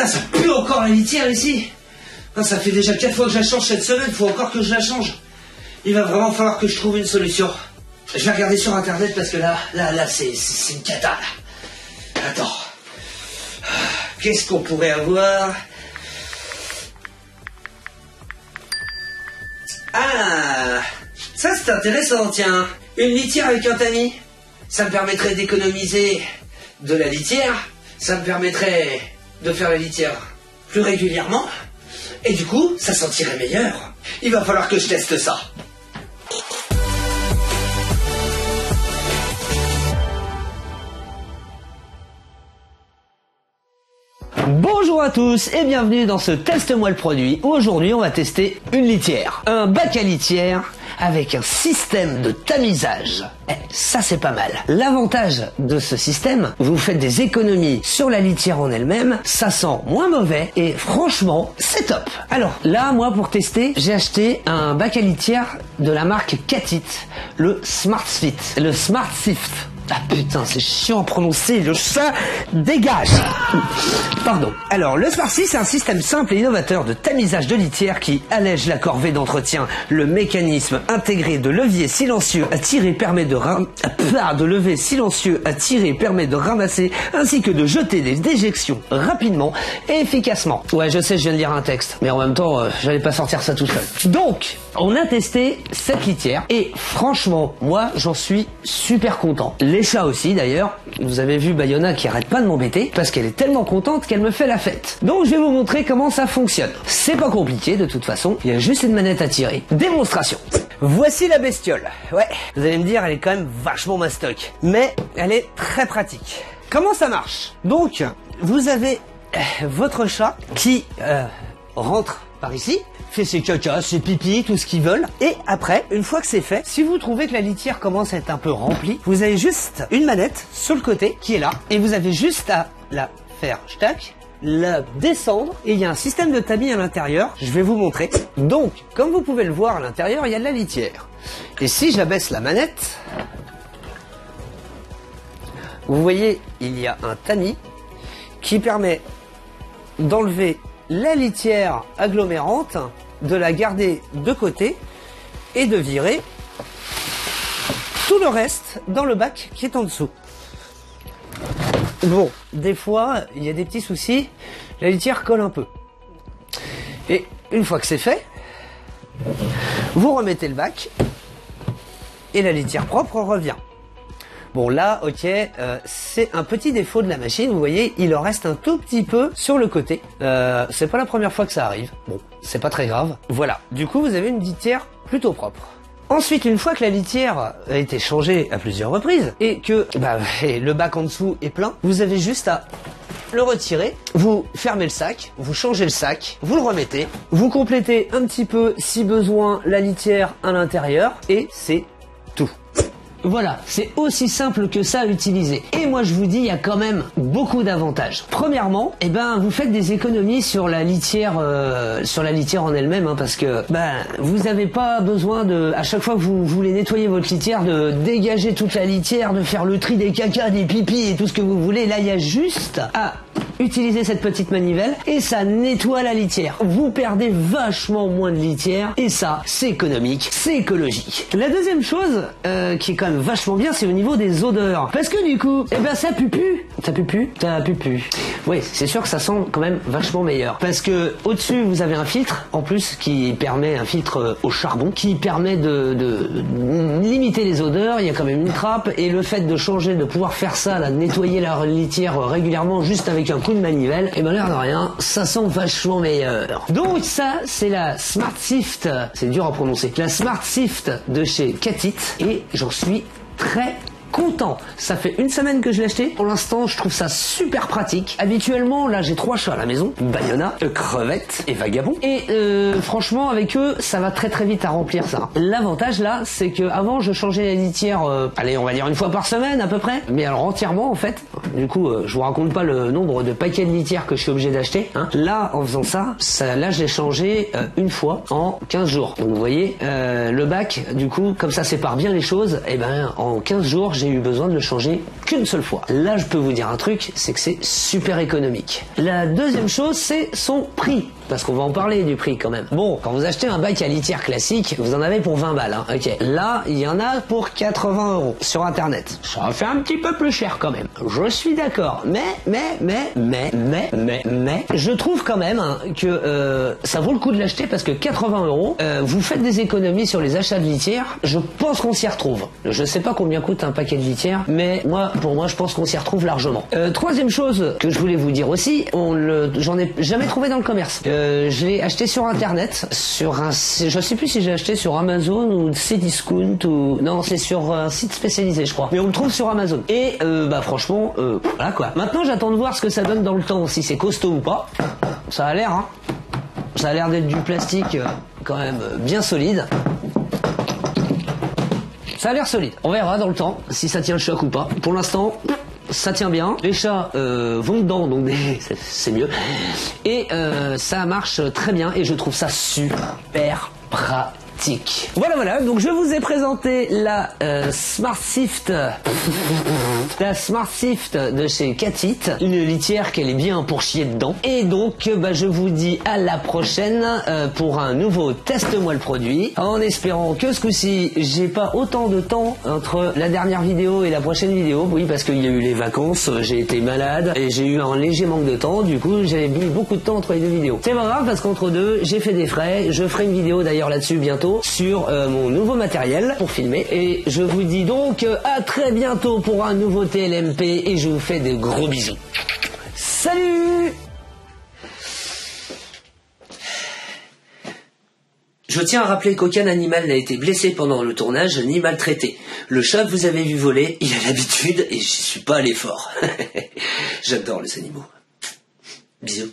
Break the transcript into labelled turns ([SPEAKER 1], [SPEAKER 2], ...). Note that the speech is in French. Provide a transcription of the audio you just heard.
[SPEAKER 1] Putain, ça pue encore la litière ici. Putain, ça fait déjà 4 fois que je la change cette semaine, faut encore que je la change. Il va vraiment falloir que je trouve une solution. Je vais regarder sur internet parce que là, c'est une cata, là. Attends. Qu'est-ce qu'on pourrait avoir? Ah, ça c'est intéressant, tiens. Une litière avec un tamis. Ça me permettrait d'économiser de la litière. Ça me permettrait de faire la litière plus régulièrement. Et du coup, ça sentirait meilleur. Il va falloir que je teste ça. Bonjour à tous et bienvenue dans ce Teste-moi le produit où aujourd'hui on va tester une litière. Un bac à litière avec un système de tamisage. Ça c'est pas mal. L'avantage de ce système, vous faites des économies sur la litière en elle-même, ça sent moins mauvais et franchement c'est top. Alors là moi pour tester j'ai acheté un bac à litière de la marque Katit, le Smart Sift. Le Smart Sift. Ah putain, c'est chiant à prononcer, le chat dégage. Pardon. Alors, le Smartsy, c'est un système simple et innovateur de tamisage de litière qui allège la corvée d'entretien. Le mécanisme intégré de levier silencieux à tirer permet de lever silencieux à tirer permet de ramasser ainsi que de jeter des déjections rapidement et efficacement. Ouais, je sais, je viens de lire un texte, mais en même temps, j'allais pas sortir ça tout seul. Donc, on a testé cette litière et franchement, moi, j'en suis super content. Les chats aussi d'ailleurs, vous avez vu Bayona qui arrête pas de m'embêter parce qu'elle est tellement contente qu'elle me fait la fête. Donc je vais vous montrer comment ça fonctionne. C'est pas compliqué de toute façon, il y a juste une manette à tirer. Démonstration. Voici la bestiole. Ouais, vous allez me dire elle est quand même vachement mastoc, mais elle est très pratique. Comment ça marche? Donc vous avez votre chat qui rentre par ici, fait ses caca, ses pipis, tout ce qu'ils veulent. Et après, une fois que c'est fait, si vous trouvez que la litière commence à être un peu remplie, vous avez juste une manette sur le côté qui est là. Et vous avez juste à la faire, tac, la descendre. Et il y a un système de tamis à l'intérieur. Je vais vous montrer. Donc, comme vous pouvez le voir à l'intérieur, il y a de la litière. Et si j'abaisse la manette, vous voyez, il y a un tamis qui permet d'enlever la litière agglomérante, de la garder de côté et de virer tout le reste dans le bac qui est en dessous. Bon, des fois, il y a des petits soucis, la litière colle un peu. Et une fois que c'est fait, vous remettez le bac et la litière propre revient. Bon là, ok, c'est un petit défaut de la machine, vous voyez, il en reste un tout petit peu sur le côté. C'est pas la première fois que ça arrive, bon, c'est pas très grave. Voilà, du coup vous avez une litière plutôt propre. Ensuite, une fois que la litière a été changée à plusieurs reprises, et que le bac en dessous est plein, vous avez juste à le retirer, vous fermez le sac, vous changez le sac, vous le remettez, vous complétez un petit peu, si besoin, la litière à l'intérieur, et c'est tout. Voilà, c'est aussi simple que ça à utiliser. Et moi je vous dis, il y a quand même beaucoup d'avantages. Premièrement, vous faites des économies sur la litière en elle-même, hein, parce que vous n'avez pas besoin de, à chaque fois que vous voulez nettoyer votre litière, de dégager toute la litière, de faire le tri des cacas, des pipis et tout ce que vous voulez. Là, il y a juste à utiliser cette petite manivelle et ça nettoie la litière. Vous perdez vachement moins de litière et ça, c'est économique, c'est écologique. La deuxième chose qui est quand même vachement bien, c'est au niveau des odeurs. Parce que du coup, ça pue plus. Ça pue plus. Ça pue plus. Oui, c'est sûr que ça sent quand même vachement meilleur. Parce que au-dessus, vous avez un filtre, en plus, qui permet, un filtre au charbon, qui permet de limiter les odeurs. Il y a quand même une trappe et le fait de changer, de pouvoir faire ça, là, de nettoyer la litière régulièrement juste avec un coup de manivelle, et l'air de rien, ça sent vachement meilleur. Donc ça, c'est la Smart Sift, c'est dur à prononcer, la Smart Sift de chez Katit, et j'en suis très content. Ça fait une semaine que je l'ai acheté. Pour l'instant, je trouve ça super pratique. Habituellement, là, j'ai 3 chats à la maison. Bayona, Crevette et Vagabond. Et franchement, avec eux, ça va très très vite à remplir ça. L'avantage là, c'est que avant, je changeais la litière, allez, on va dire une fois par semaine à peu près. Mais alors entièrement en fait. Du coup, je vous raconte pas le nombre de paquets de litière que je suis obligé d'acheter. Hein. Là, en faisant ça, là, je l'ai changé une fois en 15 jours. Donc vous voyez, le bac, du coup, comme ça sépare bien les choses. Et en 15 jours, j'ai eu besoin de le changer qu'une seule fois. Là, je peux vous dire un truc, c'est que c'est super économique. La deuxième chose, c'est son prix. Parce qu'on va en parler du prix quand même. Bon, quand vous achetez un bac à litière classique, vous en avez pour 20 balles, hein. Ok. Là, il y en a pour 80 € sur internet. Ça fait un petit peu plus cher quand même. Je suis d'accord. Mais, je trouve quand même hein, que ça vaut le coup de l'acheter parce que 80 €, vous faites des économies sur les achats de litière. Je pense qu'on s'y retrouve. Je sais pas combien coûte un paquet de litière, mais pour moi, je pense qu'on s'y retrouve largement. Troisième chose que je voulais vous dire aussi, j'en ai jamais trouvé dans le commerce. Je l'ai acheté sur internet, je sais plus si j'ai acheté sur Amazon ou Cdiscount ou non, c'est sur un site spécialisé je crois. Mais on le trouve sur Amazon. Et franchement, voilà quoi. Maintenant j'attends de voir ce que ça donne dans le temps, si c'est costaud ou pas. Ça a l'air, hein. Ça a l'air d'être du plastique quand même bien solide. Ça a l'air solide. On verra dans le temps si ça tient le choc ou pas. Pour l'instant, ça tient bien. Les chats vont dedans, donc c'est mieux. Et ça marche très bien et je trouve ça super pratique. Voilà, donc je vous ai présenté la Smart Sift de chez Catit, une litière qu'elle est bien pour chier dedans. Et donc je vous dis à la prochaine pour un nouveau teste-moi le produit, en espérant que ce coup-ci j'ai pas autant de temps entre la dernière vidéo et la prochaine vidéo. Oui, parce qu'il y a eu les vacances, j'ai été malade et j'ai eu un léger manque de temps, du coup j'ai mis beaucoup de temps entre les deux vidéos. C'est pas grave parce qu'entre deux j'ai fait des frais. Je ferai une vidéo d'ailleurs là-dessus bientôt sur mon nouveau matériel pour filmer, et je vous dis donc à très bientôt pour un nouveau TLMP et je vous fais de gros bisous. Salut! Je tiens à rappeler qu'aucun animal n'a été blessé pendant le tournage ni maltraité. Le chat que vous avez vu voler, il a l'habitude et j'y suis pas allé fort. J'adore les animaux. Bisous.